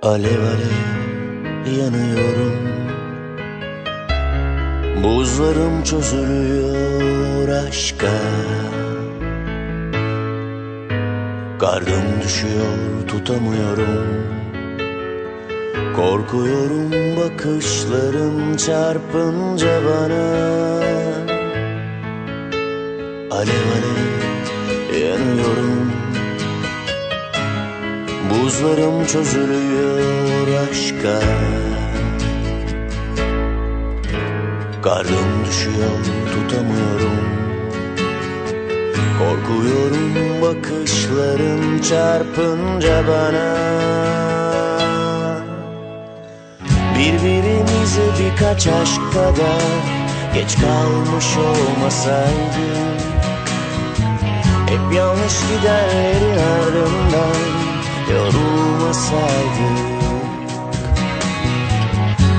Alev alev yanıyorum, buzlarım çözülüyor aşka. Kardım düşüyor, tutamıyorum. Korkuyorum bakışların çarpınca bana. Alev alev yanıyorum, buzlarım çözülüyor aşka. Kardım düşüyor, tutamıyorum. Korkuyorum bakışların çarpınca bana. Birbirimize birkaç aşk kadar geç kalmış olmasaydık, hep yanlış gidenlerin ardından yorulmasaydık.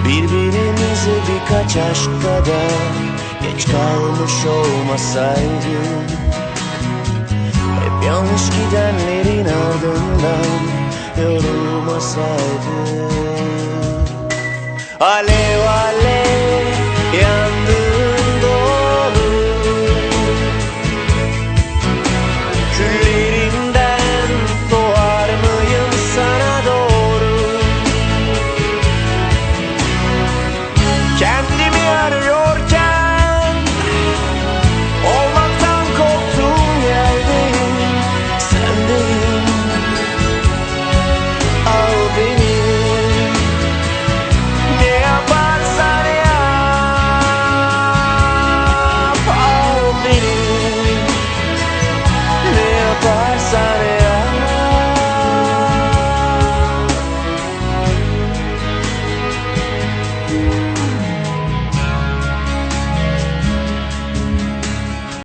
Birbirimize birkaç aşk kadar geç kalmış olmasaydık, hep yanlış gidenlerin ardından yorulmasaydık. Alev alev yan